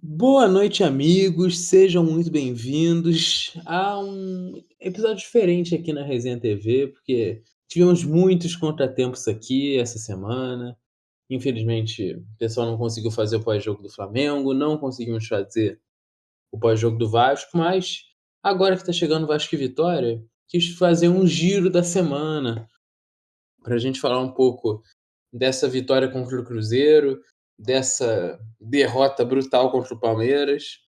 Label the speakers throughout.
Speaker 1: Boa noite, amigos. Sejam muito bem-vindos a um episódio diferente aqui na Resenha TV, porque tivemos muitos contratempos aqui essa semana. Infelizmente, o pessoal não conseguiu fazer o pós-jogo do Flamengo, não conseguimos fazer o pós-jogo do Vasco, mas agora que está chegando o Vasco e Vitória, quis fazer um giro da semana para a gente falar um pouco dessa vitória contra o Cruzeiro, dessa derrota brutal contra o Palmeiras.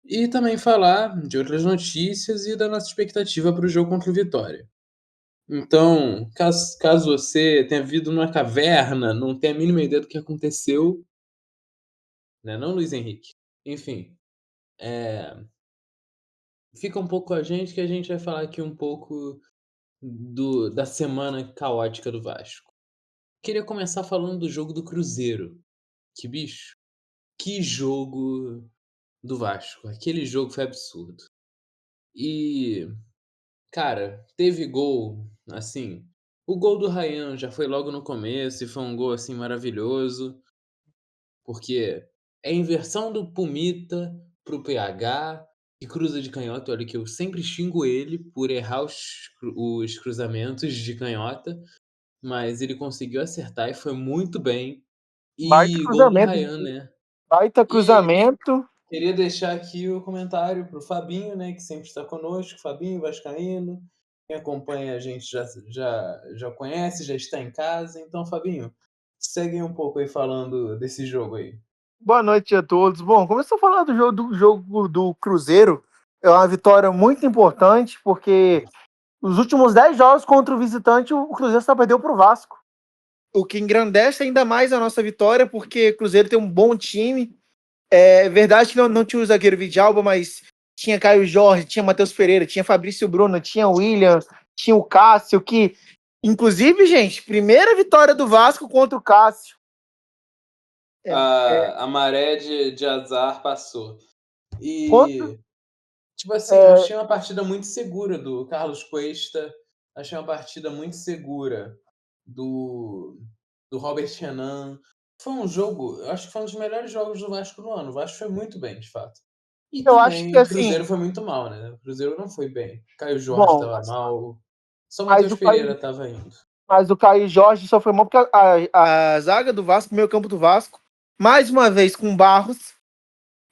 Speaker 1: E também falar de outras notícias e da nossa expectativa para o jogo contra o Vitória. Então, caso você tenha vivido numa caverna, não tenha a mínima ideia do que aconteceu, né, não, Luiz Henrique? Enfim, fica um pouco com a gente que a gente vai falar aqui um pouco da semana caótica do Vasco. Queria começar falando do jogo do Cruzeiro. Que bicho, que jogo do Vasco. Aquele jogo foi absurdo. E cara, teve gol, assim, o gol do Ryan já foi logo no começo e foi um gol, assim, maravilhoso, porque é a inversão do Pumita para o PH, que cruza de canhota. Olha que eu sempre xingo ele por errar os cruzamentos de canhota, mas ele conseguiu acertar e foi muito bem.
Speaker 2: Baita
Speaker 1: E gol do
Speaker 2: cruzamento,
Speaker 1: Ryan, né.
Speaker 2: baita
Speaker 1: E
Speaker 2: cruzamento.
Speaker 1: queria deixar aqui o comentário para o Fabinho, né, que sempre está conosco, Fabinho vascaíno. Quem acompanha a gente já conhece, já está em casa. Então, Fabinho, segue um pouco aí falando desse jogo aí.
Speaker 2: Boa noite a todos. Bom, começou a falar do jogo do Cruzeiro. É uma vitória muito importante, porque nos últimos 10 jogos contra o visitante, o Cruzeiro só perdeu para o Vasco. O que engrandece ainda mais a nossa vitória, porque o Cruzeiro tem um bom time. É verdade que não tinha o zagueiro Vidalba, mas tinha Caio Jorge, tinha Matheus Pereira, tinha Fabrício Bruno, tinha o William, tinha o Cássio, que, inclusive, gente, primeira vitória do Vasco contra o Cássio. É,
Speaker 1: A maré de azar passou.
Speaker 2: contra,
Speaker 1: E, tipo assim, eu
Speaker 2: é,
Speaker 1: achei uma partida muito segura do Carlos Cuesta, achei uma partida muito segura do, do Robert Renan. Foi um jogo, eu acho que foi um dos melhores jogos do Vasco no ano. O Vasco foi muito bem, de fato. E
Speaker 2: eu acho que
Speaker 1: também o
Speaker 2: assim,
Speaker 1: Cruzeiro foi muito mal, né? O Cruzeiro não foi bem. Caio Jorge
Speaker 2: bom,
Speaker 1: estava mal, só o
Speaker 2: mas
Speaker 1: Matheus
Speaker 2: o Caio,
Speaker 1: Pereira estava indo.
Speaker 2: mas o Caio Jorge só foi mal porque a zaga do Vasco, o meio campo do Vasco, mais uma vez com o Barros,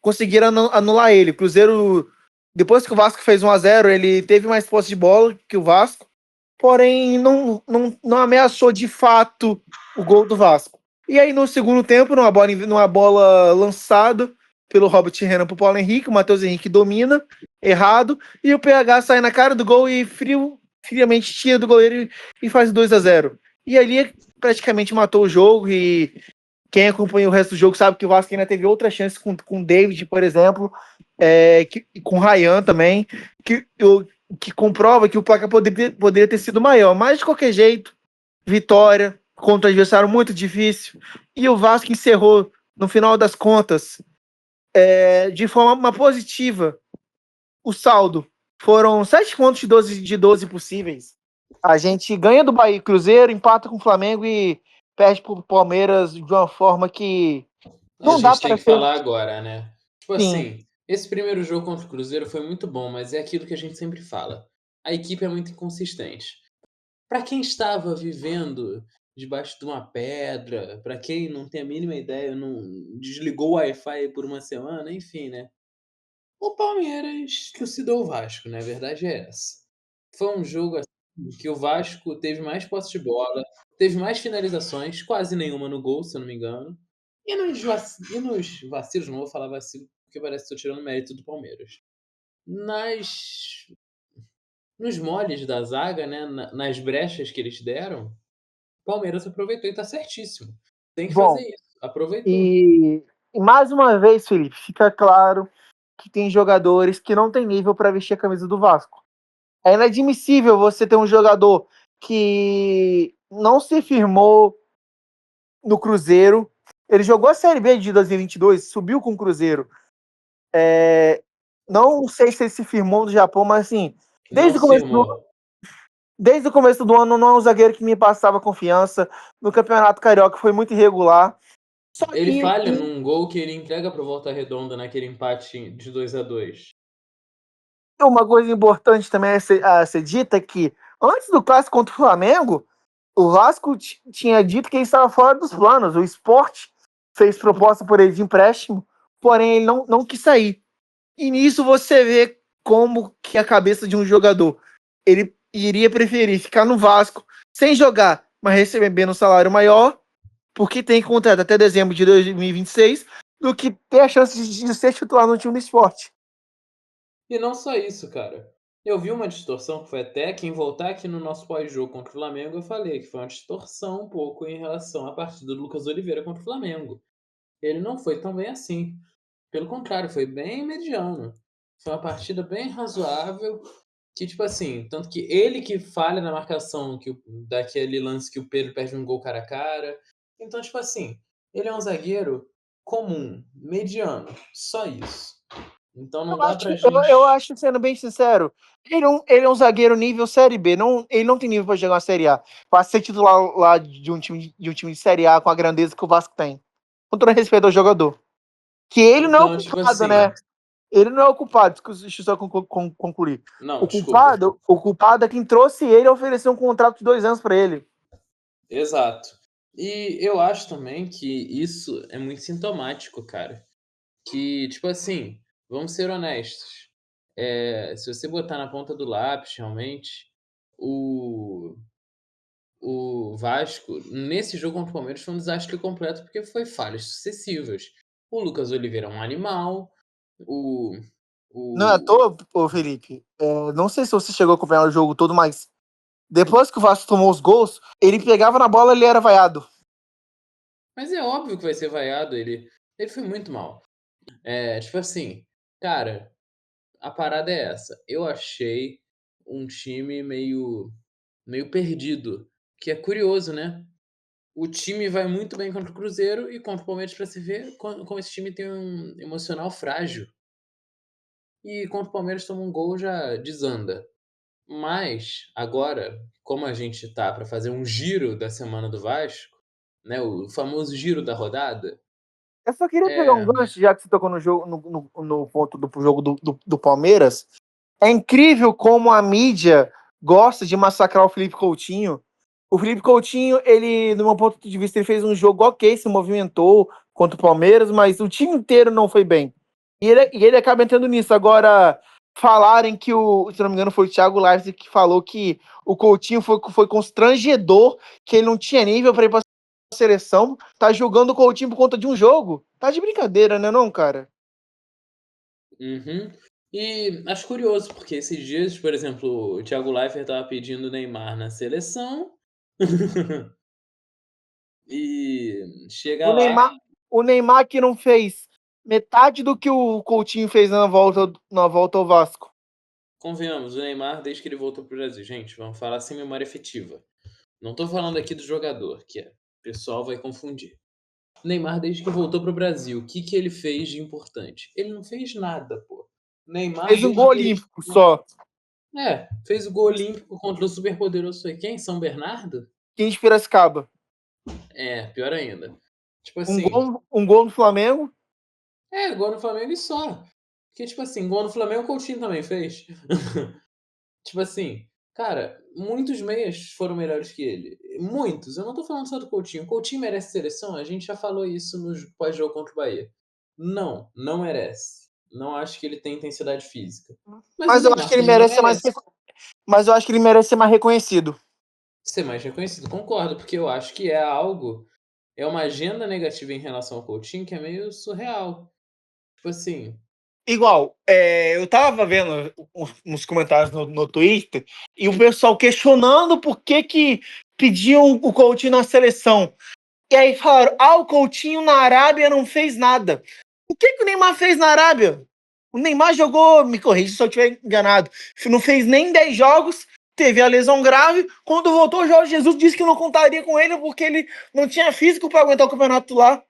Speaker 2: conseguiram anular ele. O Cruzeiro, depois que o Vasco fez 1-0, ele teve mais posse de bola que o Vasco, porém não ameaçou de fato o gol do Vasco. E aí no segundo tempo, numa bola lançada pelo Robert Renan pro Paulo Henrique, o Matheus Henrique domina, errado, e o PH sai na cara do gol e friamente tira do goleiro e faz 2-0. E ali praticamente matou o jogo. E quem acompanha o resto do jogo sabe que o Vasco ainda teve outras chances com o David, por exemplo, com o Ryan também, que comprova que o placar poderia ter sido maior. Mas, de qualquer jeito, vitória contra um adversário muito difícil. E o Vasco encerrou, no final das contas, de forma positiva. O saldo foram 7 pontos de 12 possíveis. A gente ganha do Bahia e Cruzeiro, empata com o Flamengo e perde para o Palmeiras de uma forma que
Speaker 1: A
Speaker 2: não dá
Speaker 1: gente tem
Speaker 2: para
Speaker 1: que
Speaker 2: ser.
Speaker 1: falar agora, né? Tipo
Speaker 2: Sim,
Speaker 1: assim, esse primeiro jogo contra o Cruzeiro foi muito bom, mas é aquilo que a gente sempre fala. A equipe é muito inconsistente. Para quem estava vivendo debaixo de uma pedra, para quem não tem a mínima ideia, não desligou o Wi-Fi por uma semana, enfim, né? O Palmeiras trucidou o Vasco, né? A verdade é essa. Foi um jogo assim, que o Vasco teve mais posse de bola, teve mais finalizações, quase nenhuma no gol, se eu não me engano. E nos vacilos, não vou falar vacilo, porque parece que estou tirando mérito do Palmeiras. Nas, nos moles da zaga, né? Nas brechas que eles deram, o Palmeiras aproveitou e tá certíssimo. Tem que fazer
Speaker 2: bom.
Speaker 1: isso. Aproveitou.
Speaker 2: E mais uma vez, Felipe, fica claro que tem jogadores que não têm nível para vestir a camisa do Vasco. É inadmissível você ter um jogador que não se firmou no Cruzeiro. Ele jogou a Série B de 2022, subiu com o Cruzeiro. Não sei se ele se firmou no Japão, mas assim,
Speaker 1: Não
Speaker 2: desde o
Speaker 1: se
Speaker 2: começo do,
Speaker 1: firmou.
Speaker 2: desde o começo do ano não é um zagueiro que me passava confiança. No Campeonato Carioca foi muito irregular. Só
Speaker 1: Ele
Speaker 2: que
Speaker 1: falha num gol que ele entrega para o Volta Redonda naquele empate de 2-2.
Speaker 2: uma coisa importante também a ser dita é que antes do clássico contra o Flamengo, o Vasco tinha dito que ele estava fora dos planos. O Sport fez proposta por ele de empréstimo, porém ele não quis sair. E nisso você vê como que a cabeça de um jogador, ele iria preferir ficar no Vasco sem jogar, mas recebendo um salário maior, porque tem contrato até dezembro de 2026, do que ter a chance de ser titular no time do Sport.
Speaker 1: E não só isso, cara. Eu vi uma distorção que foi até quem voltar aqui no nosso pós-jogo contra o Flamengo, eu falei que foi uma distorção um pouco em relação à partida do Lucas Oliveira contra o Flamengo. Ele não foi tão bem assim. Pelo contrário, foi bem mediano. Foi uma partida bem razoável, que tipo assim, tanto que ele que falha na marcação daquele lance que o Pedro perde um gol cara a cara. Então, tipo assim, ele é um zagueiro comum, mediano, só isso. Então não dá pra
Speaker 2: Eu
Speaker 1: gente.
Speaker 2: acho, sendo bem sincero, ele é um zagueiro nível Série B. Não, ele não tem nível para jogar uma Série A. Para ser titular lá de um time de Série A com a grandeza que o Vasco tem. Com todo respeito ao jogador. Que ele não é o
Speaker 1: Então, tipo
Speaker 2: culpado,
Speaker 1: assim,
Speaker 2: né? Ele não é o culpado. Deixa eu só concluir.
Speaker 1: não,
Speaker 2: O
Speaker 1: desculpa.
Speaker 2: culpado, o culpado é quem trouxe ele e ofereceu um contrato de 2 anos para ele.
Speaker 1: Exato. E eu acho também que isso é muito sintomático, cara. Que, tipo assim, vamos ser honestos. Se você botar na ponta do lápis, realmente, o, o Vasco, nesse jogo contra o Palmeiras, foi um desastre completo porque foi falhas sucessivas. O Lucas Oliveira é um animal, o,
Speaker 2: Não é à
Speaker 1: o...
Speaker 2: toa, ô Felipe. Não sei se você chegou a acompanhar o jogo todo, mas depois que o Vasco tomou os gols, ele pegava na bola e ele era vaiado.
Speaker 1: Mas é óbvio que vai ser vaiado, ele foi muito mal. Tipo assim, cara, a parada é essa. Eu achei um time meio perdido. Que é curioso, né? O time vai muito bem contra o Cruzeiro e contra o Palmeiras pra se ver como esse time tem um emocional frágil. E contra o Palmeiras toma um gol já desanda. Mas agora, como a gente tá pra fazer um giro da semana do Vasco, né, o famoso giro da rodada,
Speaker 2: Eu só queria pegar um
Speaker 1: é,
Speaker 2: gancho, já que você tocou no jogo, no ponto do jogo do Palmeiras. É incrível como a mídia gosta de massacrar o Felipe Coutinho. O Felipe Coutinho, ele, do meu ponto de vista, ele fez um jogo ok, se movimentou contra o Palmeiras, mas o time inteiro não foi bem. E ele acaba entrando nisso. Agora, falarem que se não me engano, foi o Thiago Leifert que falou que o Coutinho foi constrangedor, que ele não tinha nível para ir para a seleção, tá jogando o Coutinho por conta de um jogo. Tá de brincadeira, né, não, cara?
Speaker 1: uhum. E acho curioso, porque esses dias, por exemplo, o Thiago Leifert estava pedindo o Neymar na seleção. E chega
Speaker 2: O
Speaker 1: lá,
Speaker 2: Neymar, o Neymar que não fez metade do que o Coutinho fez na volta ao Vasco.
Speaker 1: convenhamos, o Neymar, desde que ele voltou pro Brasil. Gente, vamos falar sem memória efetiva. Não tô falando aqui do jogador, o pessoal vai confundir. O Neymar, desde que voltou pro Brasil, o que ele fez de importante? Ele não fez nada, pô. O Neymar,
Speaker 2: Fez um gol
Speaker 1: desde que ele.
Speaker 2: olímpico só.
Speaker 1: Fez o gol olímpico contra o superpoderoso foi quem? São Bernardo?
Speaker 2: 15 de Piracicaba.
Speaker 1: Pior ainda. Tipo
Speaker 2: Um
Speaker 1: assim,
Speaker 2: gol, um gol no Flamengo.
Speaker 1: gol no Flamengo e só. Porque, tipo assim, gol no Flamengo o Coutinho também fez. Tipo assim, cara, muitos meias foram melhores que ele. Muitos. Eu não tô falando só do Coutinho. O Coutinho merece seleção? A gente já falou isso no pós-jogo contra o Bahia. Não merece. Não acho que ele tem intensidade física. Mas o
Speaker 2: Mas eu acho que
Speaker 1: Neymar
Speaker 2: ele
Speaker 1: também não
Speaker 2: merece ser mais.
Speaker 1: merece
Speaker 2: Mas eu acho que ele merece ser mais reconhecido.
Speaker 1: ser mais reconhecido. Concordo, porque eu acho que é algo. É uma agenda negativa em relação ao Coutinho que é meio surreal. Tipo assim.
Speaker 2: Igual, eu tava vendo uns comentários no Twitter e o pessoal questionando por que pediam o Coutinho na seleção. E aí falaram, o Coutinho na Arábia não fez nada. O que o Neymar fez na Arábia? O Neymar jogou, me corrija se eu estiver enganado, não fez nem 10 jogos, teve a lesão grave. Quando voltou, o Jorge Jesus disse que não contaria com ele porque ele não tinha físico para aguentar o campeonato lá.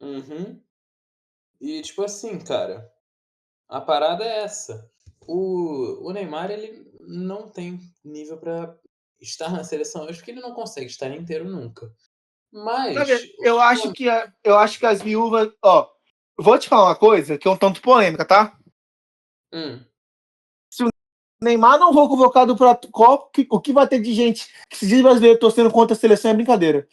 Speaker 1: Uhum. E tipo assim, cara. A parada é essa. O Neymar, ele não tem nível pra estar na seleção. Eu acho que ele não consegue estar inteiro nunca. Mas,
Speaker 2: Eu acho que as viúvas. Ó, vou te falar uma coisa que é um tanto polêmica, tá?
Speaker 1: hum,
Speaker 2: Se o Neymar não for convocado para a Copa, o que vai ter de gente que se diz brasileiro torcendo contra a seleção é brincadeira.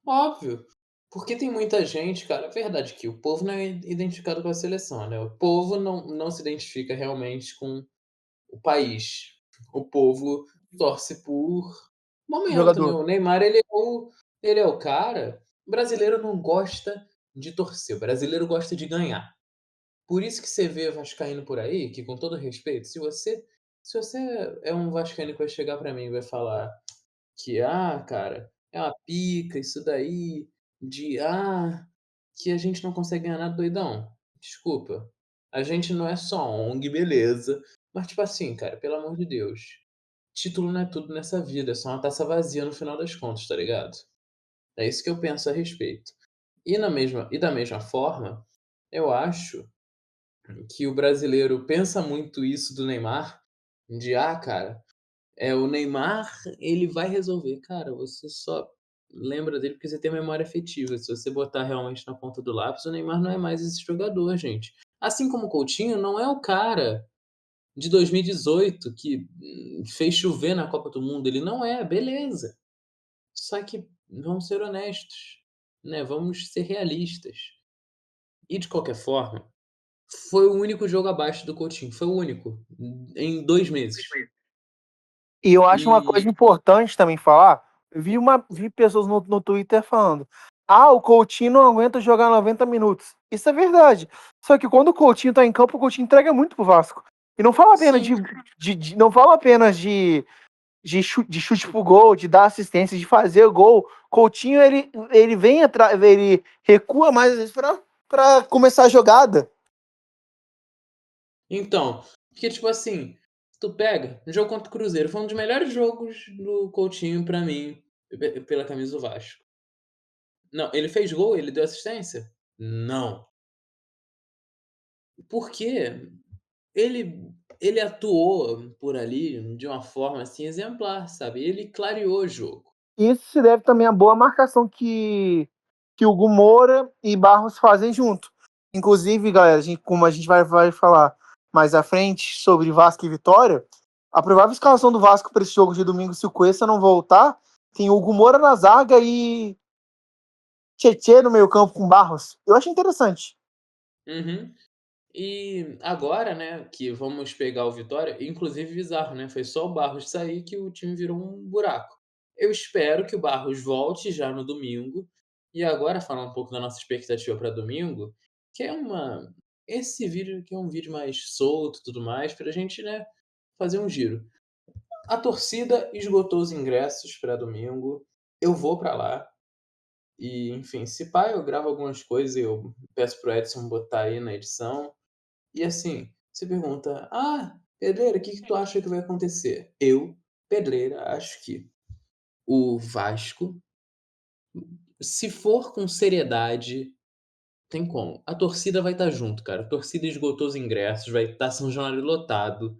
Speaker 1: óbvio. Porque tem muita gente, cara, é verdade que o povo não é identificado com a seleção, né? O povo não se identifica realmente com o país. O povo torce por momento, né?
Speaker 2: Jogador.
Speaker 1: O Neymar, ele é o cara. O brasileiro não gosta de torcer, o brasileiro gosta de ganhar. Por isso que você vê vascaíno por aí, que com todo respeito, se você é um vascaíno que vai chegar pra mim e vai falar que: "Ah, cara, é uma pica isso daí, que a gente não consegue ganhar nada", doidão, desculpa, a gente não é só ONG, beleza, mas tipo assim, cara, pelo amor de Deus, título não é tudo nessa vida, é só uma taça vazia no final das contas, tá ligado? É isso que eu penso a respeito. E da mesma forma, eu acho que o brasileiro pensa muito isso do Neymar, de: "Ah, cara, o Neymar, ele vai resolver". Cara, você só lembra dele porque você tem memória afetiva. Se você botar realmente na ponta do lápis, o Neymar não é mais esse jogador, gente. Assim como o Coutinho não é o cara de 2018 que, fez chover na Copa do Mundo, ele não é, beleza. Só que vamos ser honestos, né, vamos ser realistas. E de qualquer forma, foi o único jogo abaixo do Coutinho, foi o único, em 2 meses.
Speaker 2: E eu acho uma
Speaker 1: E
Speaker 2: coisa importante também falar. Vi pessoas no Twitter falando: ah, o Coutinho não aguenta jogar 90 minutos. Isso é verdade. Só que quando o Coutinho tá em campo, o Coutinho entrega muito pro Vasco. E não fala apenas
Speaker 1: sim.
Speaker 2: não fala apenas de chute pro gol, de dar assistência, de fazer gol. Coutinho, ele vem atrás, ele recua mais às vezes pra começar a jogada.
Speaker 1: Então, porque tipo assim, tu pega, no jogo contra o Cruzeiro, foi um dos melhores jogos do Coutinho pra mim, pela camisa do Vasco. Não, ele fez gol, ele deu assistência? Não. Porque ele atuou por ali de uma forma, assim, exemplar, sabe, ele clareou o jogo.
Speaker 2: Isso se deve também à boa marcação que o Hugo Moura e Barros fazem junto. Inclusive, galera, como a gente vai falar mais à frente sobre Vasco e Vitória, a provável escalação do Vasco para esse jogo de domingo, se o Cuesta não voltar, tem o Hugo Moura na zaga e Tietê no meio campo com Barros. Eu acho interessante.
Speaker 1: Uhum. E agora, né, que vamos pegar o Vitória, inclusive bizarro, né, foi só o Barros sair que o time virou um buraco. Eu espero que o Barros volte já no domingo. E agora falar um pouco da nossa expectativa para domingo, que é uma esse vídeo aqui é um vídeo mais solto e tudo mais, pra gente, né, fazer um giro. A torcida esgotou os ingressos para domingo, eu vou para lá e, enfim, se pá, eu gravo algumas coisas e eu peço para o Edson botar aí na edição. E assim, você pergunta: "Ah, Pedreira, o que que tu acha que vai acontecer?". Eu, Pedreira, acho que o Vasco, se for com seriedade, tem como. A torcida vai estar junto, cara. A torcida esgotou os ingressos, vai estar São Januário lotado.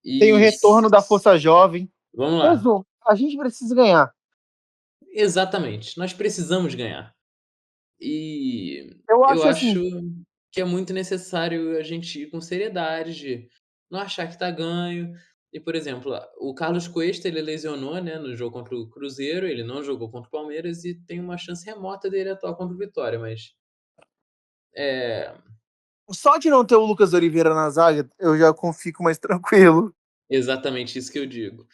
Speaker 2: Tem o
Speaker 1: E
Speaker 2: retorno da Força Jovem.
Speaker 1: vamos lá.
Speaker 2: Resumo, a gente precisa ganhar.
Speaker 1: Exatamente, nós precisamos ganhar. E
Speaker 2: Eu
Speaker 1: eu
Speaker 2: acho
Speaker 1: acho
Speaker 2: assim,
Speaker 1: que é muito necessário a gente ir com seriedade, de não achar que tá ganho. E, por exemplo, o Carlos Cuesta, ele lesionou, né, no jogo contra o Cruzeiro, ele não jogou contra o Palmeiras e tem uma chance remota dele atuar contra o Vitória, mas, é
Speaker 2: só de não ter o Lucas Oliveira na zaga, eu já fico mais tranquilo.
Speaker 1: exatamente isso que eu digo.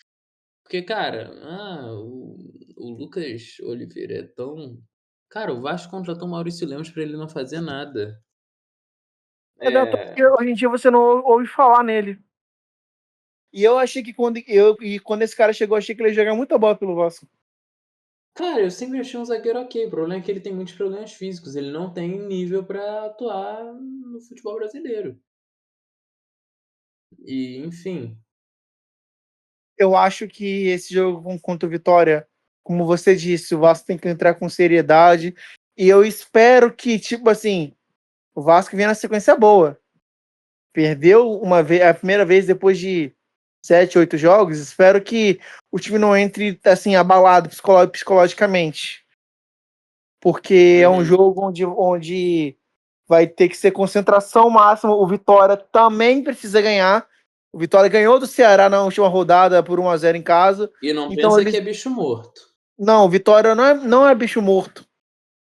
Speaker 1: Porque, cara, o Lucas Oliveira é tão cara, o Vasco contratou o Maurício Lemos pra ele não fazer nada.
Speaker 2: É da toa
Speaker 1: É
Speaker 2: que hoje em dia você não ouve falar nele. E eu achei que quando esse cara chegou, eu achei que ele ia jogar muita bola pelo Vasco.
Speaker 1: Cara, eu sempre achei um zagueiro ok. O problema é que ele tem muitos problemas físicos. Ele não tem nível pra atuar no futebol brasileiro. E, enfim.
Speaker 2: Eu acho que esse jogo contra o Vitória, como você disse, o Vasco tem que entrar com seriedade. E eu espero que, tipo assim, o Vasco venha na sequência boa. Perdeu uma vez, a primeira vez depois de 7, 8 jogos. Espero que o time não entre assim abalado psicologicamente. porque é um
Speaker 1: Uhum.
Speaker 2: jogo onde vai ter que ser concentração máxima. O Vitória também precisa ganhar. O Vitória ganhou do Ceará na última rodada por 1-0 em casa.
Speaker 1: E não
Speaker 2: Então
Speaker 1: pensa que
Speaker 2: eles.
Speaker 1: é bicho morto.
Speaker 2: Não, o Vitória não é bicho morto.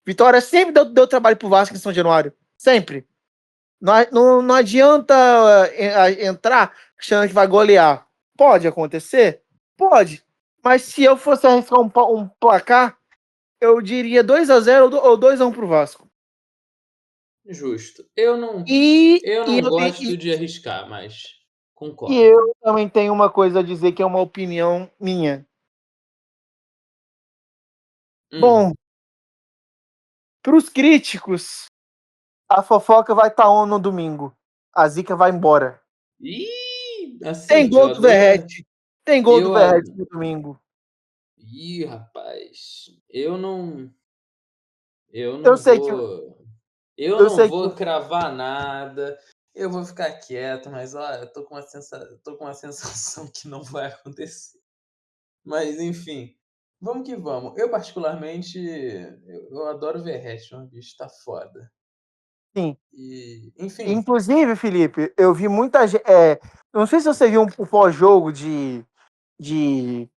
Speaker 2: Vitória sempre deu trabalho pro Vasco em São Januário. Sempre. Não adianta entrar achando que vai golear. Pode acontecer? Pode. Mas se eu fosse arriscar um placar, eu diria 2-0 ou 2-1 pro Vasco.
Speaker 1: Justo.
Speaker 2: E,
Speaker 1: Eu
Speaker 2: e,
Speaker 1: não
Speaker 2: eu,
Speaker 1: gosto
Speaker 2: e,
Speaker 1: de arriscar, mas
Speaker 2: e
Speaker 1: concordo.
Speaker 2: eu também tenho uma coisa a dizer que é uma opinião minha.
Speaker 1: Hum.
Speaker 2: Bom, pros críticos, a fofoca vai estar on no domingo. A zica vai embora.
Speaker 1: Assim,
Speaker 2: Tem
Speaker 1: eu
Speaker 2: gol do
Speaker 1: adoro.
Speaker 2: Verratti. Tem gol do
Speaker 1: Eu.
Speaker 2: Verratti no domingo.
Speaker 1: Rapaz. Eu não. Eu
Speaker 2: Eu
Speaker 1: não
Speaker 2: sei que.
Speaker 1: vou. Eu
Speaker 2: Eu
Speaker 1: não
Speaker 2: sei que.
Speaker 1: vou cravar nada. Eu vou ficar quieto, mas olha, eu tô com uma sensação que não vai acontecer. Mas enfim, vamos que vamos. Eu particularmente, eu adoro ver Verratti, o bicho tá foda.
Speaker 2: Sim.
Speaker 1: E, enfim.
Speaker 2: Inclusive, Felipe, eu vi muita gente. Não sei se você viu o pós-jogo de, de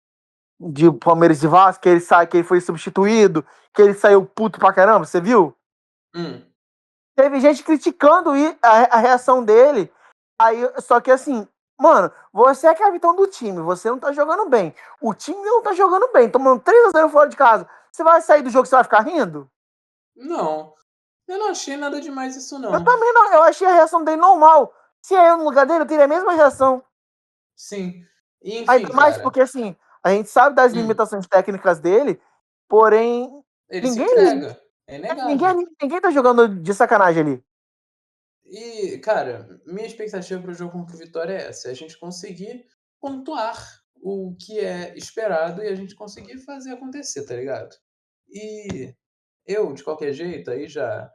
Speaker 2: Palmeiras e Vasco, que ele foi substituído, que ele saiu puto pra caramba. Você viu?
Speaker 1: Hum,
Speaker 2: Teve gente criticando a reação dele. Aí, só que assim, mano, você é capitão do time, você não tá jogando bem. O time não tá jogando bem, tomando 3-0 fora de casa. Você vai sair do jogo, você vai ficar rindo?
Speaker 1: não, eu não achei nada demais isso
Speaker 2: Eu
Speaker 1: não.
Speaker 2: também não, eu achei a reação dele normal. Se eu no lugar dele, eu teria a mesma reação.
Speaker 1: Sim. E,
Speaker 2: Ainda
Speaker 1: enfim,
Speaker 2: mais
Speaker 1: cara.
Speaker 2: porque, assim, a gente sabe das
Speaker 1: Hum,
Speaker 2: limitações técnicas dele, porém,
Speaker 1: ele se
Speaker 2: ninguém,
Speaker 1: entrega. É
Speaker 2: ninguém,
Speaker 1: inegável.
Speaker 2: ninguém tá jogando de sacanagem ali.
Speaker 1: E, cara, minha expectativa para o jogo contra o Vitória é essa: é a gente conseguir pontuar o que é esperado e a gente conseguir fazer acontecer, tá ligado? E eu, de qualquer jeito, aí já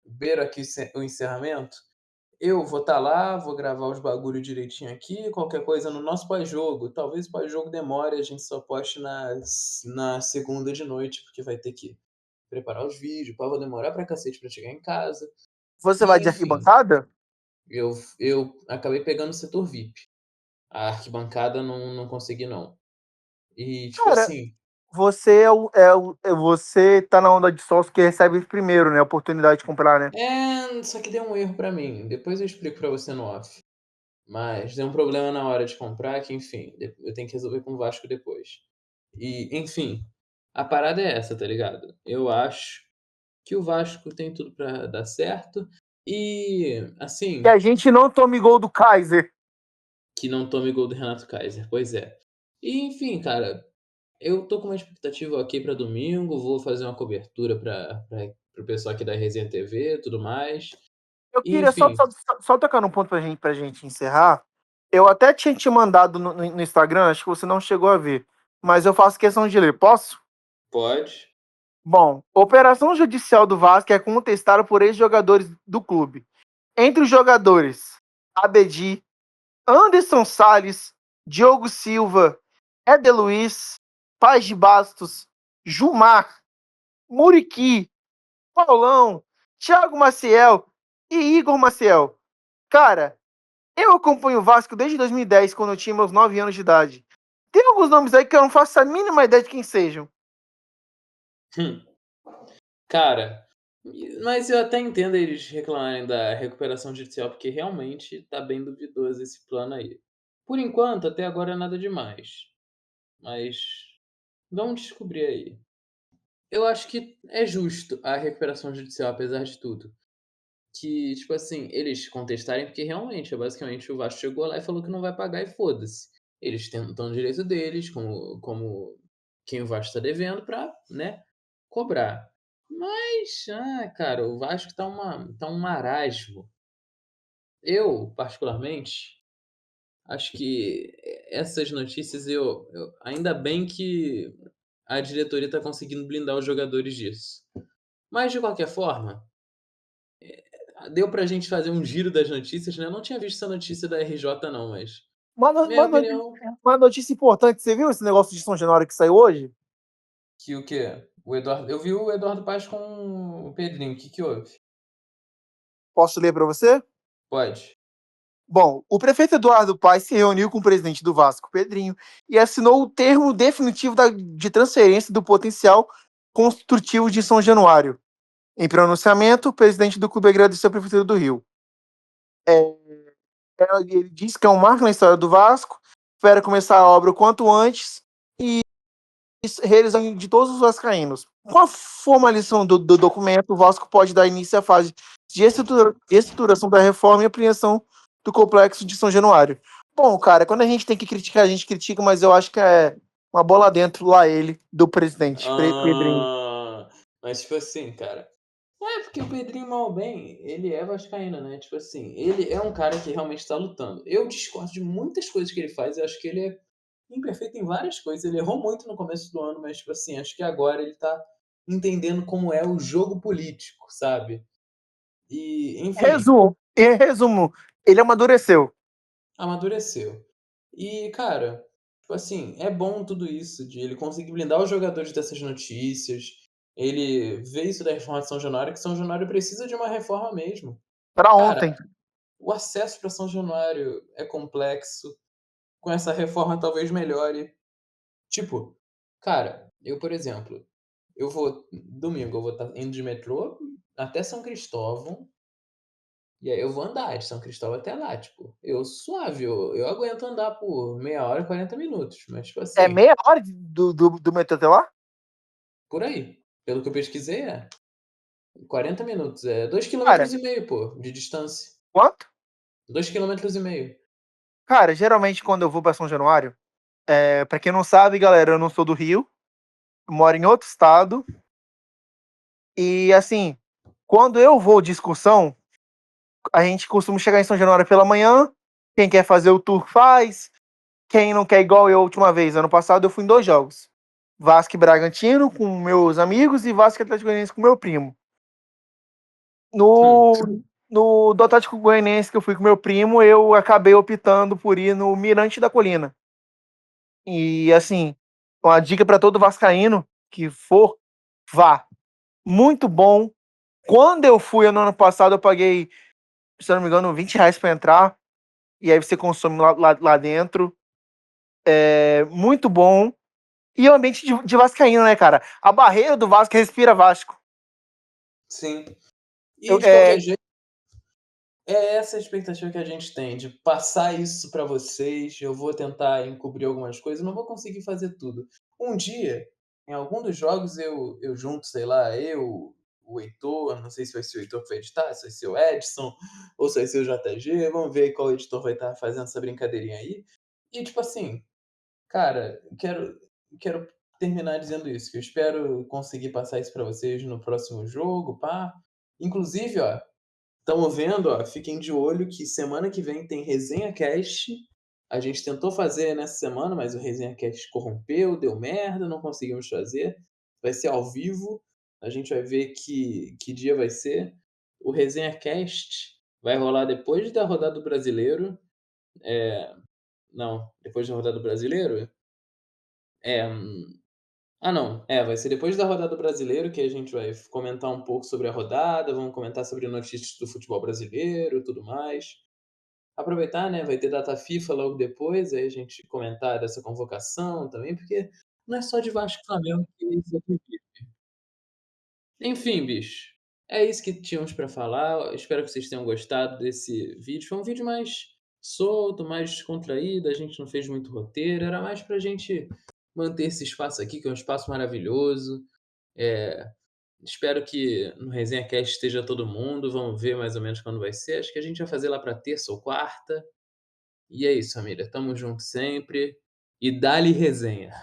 Speaker 1: beiro aqui o encerramento. Eu vou estar lá, vou gravar os bagulho direitinho aqui, qualquer coisa no nosso pós-jogo. Talvez o pós-jogo demore, a gente só poste na segunda de noite, porque vai ter que preparar os vídeos, pá, vou demorar pra cacete pra chegar em casa.
Speaker 2: Você vai
Speaker 1: E,
Speaker 2: de
Speaker 1: enfim,
Speaker 2: arquibancada?
Speaker 1: eu acabei pegando o setor VIP. A arquibancada não consegui, não. E, tipo
Speaker 2: Cara,
Speaker 1: assim,
Speaker 2: você tá na onda de sócio que recebe primeiro, né? A oportunidade de comprar, né?
Speaker 1: só que deu um erro pra mim. Depois eu explico pra você no off. Mas deu um problema na hora de comprar, que enfim, eu tenho que resolver com o Vasco depois. E, enfim, a parada é essa, tá ligado? Eu acho que o Vasco tem tudo pra dar certo e,
Speaker 2: Que
Speaker 1: assim,
Speaker 2: a gente não tome gol do Kaiser.
Speaker 1: que não tome gol do Renato Kaiser. Pois é. E, enfim, cara, eu tô com uma expectativa ok pra domingo, vou fazer uma cobertura pro pessoal aqui da Resenha TV e tudo mais.
Speaker 2: Eu
Speaker 1: E,
Speaker 2: queria só,
Speaker 1: enfim,
Speaker 2: só, só tocar num ponto pra gente encerrar. Eu até tinha te mandado no Instagram, acho que você não chegou a ver. Mas eu faço questão de ler. Posso?
Speaker 1: pode.
Speaker 2: Bom, operação judicial do Vasco é contestada por ex-jogadores do clube. Entre os jogadores, Abedi, Anderson Salles, Diogo Silva, Éder Luiz, Paz de Bastos, Jumar, Muriqui, Paulão, Thiago Maciel e Igor Maciel. Cara, eu acompanho o Vasco desde 2010, quando eu tinha meus 9 anos de idade. Tem alguns nomes aí que eu não faço a mínima ideia de quem sejam.
Speaker 1: Hum. Cara, mas eu até entendo eles reclamarem da recuperação judicial, porque realmente tá bem duvidoso esse plano aí. Por enquanto, até agora nada demais. Mas vamos descobrir aí. Eu acho que é justo a recuperação judicial, apesar de tudo. Que, tipo assim, eles contestarem, porque realmente, basicamente, o Vasco chegou lá e falou que não vai pagar e foda-se. Eles estão no direito deles, como quem o Vasco tá devendo, pra, né, cobrar. Mas, cara, o Vasco tá um marasmo. Eu, particularmente, acho que essas notícias ainda bem que a diretoria tá conseguindo blindar os jogadores disso. Mas de qualquer forma, deu pra gente fazer um giro das notícias, né? Eu não tinha visto essa notícia da RJ não, mas
Speaker 2: Uma, no-
Speaker 1: minha
Speaker 2: uma, no-
Speaker 1: opinião
Speaker 2: uma notícia importante, você viu esse negócio de São Januário que saiu hoje?
Speaker 1: que o quê? Eu vi o Eduardo Paes com o Pedrinho, o que que houve?
Speaker 2: Posso ler para você?
Speaker 1: Pode.
Speaker 2: Bom, o prefeito Eduardo Paes se reuniu com o presidente do Vasco, Pedrinho, e assinou o termo definitivo de transferência do potencial construtivo de São Januário. Em pronunciamento, o presidente do clube agradeceu a Prefeitura do Rio. Ele disse que é um marco na história do Vasco, espera começar a obra o quanto antes e realizar de todos os vascaínos. Com a formalização do documento, o Vasco pode dar início à fase de estruturação da reforma e ampliação do complexo de São Januário. Bom, cara, quando a gente tem que criticar, a gente critica, mas eu acho que é uma bola dentro lá ele, do presidente, Pedrinho.
Speaker 1: Mas tipo assim, cara. É, porque o Pedrinho, mal ou bem, ele é vascaíno, né? Tipo assim, ele é um cara que realmente tá lutando. Eu discordo de muitas coisas que ele faz, eu acho que ele é imperfeito em várias coisas. Ele errou muito no começo do ano, mas, tipo assim, acho que agora ele tá entendendo como é o jogo político, sabe? E, enfim,
Speaker 2: Em resumo, ele amadureceu.
Speaker 1: amadureceu. E, cara, tipo assim, é bom tudo isso, de ele conseguir blindar os jogadores dessas notícias. Ele vê isso da reforma de São Januário, que São Januário precisa de uma reforma mesmo.
Speaker 2: Para
Speaker 1: Cara,
Speaker 2: ontem.
Speaker 1: o acesso para São Januário é complexo. Com essa reforma talvez melhore. Tipo, cara, eu, por exemplo, domingo eu vou estar indo de metrô até São Cristóvão, e aí eu vou andar de São Cristóvão até lá, tipo, eu suave, eu aguento andar por meia hora e 40 minutos, mas tipo
Speaker 2: É
Speaker 1: assim,
Speaker 2: meia hora do metrô até lá?
Speaker 1: por aí. Pelo que eu pesquisei, é 40 minutos, é 2,5
Speaker 2: Cara,
Speaker 1: km, pô, de distância.
Speaker 2: quanto?
Speaker 1: 2,5 km.
Speaker 2: Cara, geralmente quando eu vou para São Januário, para quem não sabe, galera, eu não sou do Rio, eu moro em outro estado. E assim, quando eu vou de excursão, a gente costuma chegar em São Januário pela manhã. Quem quer fazer o tour faz. Quem não quer, igual eu, a última vez, ano passado, eu fui em 2 jogos: Vasco e Bragantino com meus amigos e Vasco e Atlético Goianiense com meu primo.
Speaker 1: Hum,
Speaker 2: No, no do Atlético Goianiense que eu fui com meu primo, eu acabei optando por ir no Mirante da Colina. E assim, uma dica para todo vascaíno que for, vá. Muito bom. Quando eu fui no ano passado, eu paguei, se eu não me engano, R$ 20 para entrar. E aí você consome lá dentro. É muito bom. E o ambiente de vascaíno, né, cara? A barreira do Vasco respira Vasco.
Speaker 1: sim. E
Speaker 2: Eu,
Speaker 1: de
Speaker 2: é,
Speaker 1: qualquer jeito, é essa a expectativa que a gente tem, de passar isso para vocês. Eu vou tentar encobrir algumas coisas, não vou conseguir fazer tudo. Um dia, em algum dos jogos, eu junto, sei lá, o Heitor, não sei se vai ser o Heitor que vai editar, se vai ser o Edson, ou se vai ser o JG, vamos ver qual editor vai estar fazendo essa brincadeirinha aí. E, tipo assim, cara, quero terminar dizendo isso, que eu espero conseguir passar isso para vocês no próximo jogo, pá. Inclusive, ó, estamos vendo, ó, fiquem de olho que semana que vem tem Resenha Cast. A gente tentou fazer nessa semana, mas o Resenha Cast corrompeu, deu merda, não conseguimos fazer. Vai ser ao vivo. A gente vai ver que dia vai ser. O Resenha Cast vai rolar depois da rodada do Brasileiro. Não, depois da rodada do Brasileiro? É, não. Vai ser depois da rodada do Brasileiro que a gente vai comentar um pouco sobre a rodada, vamos comentar sobre notícias do futebol brasileiro e tudo mais. Aproveitar, né, vai ter data FIFA logo depois, aí a gente comentar dessa convocação também, porque não é só de Vasco e Flamengo que isso aqui vive. Enfim, bicho, é isso que tínhamos para falar. Espero que vocês tenham gostado desse vídeo. Foi um vídeo mais solto, mais descontraído, a gente não fez muito roteiro, era mais pra gente manter esse espaço aqui, que é um espaço maravilhoso. É, espero que no Resenha Cast esteja todo mundo. Vamos ver mais ou menos quando vai ser. Acho que a gente vai fazer lá para terça ou quarta. E é isso, família. Tamo junto sempre. E dá-lhe resenha.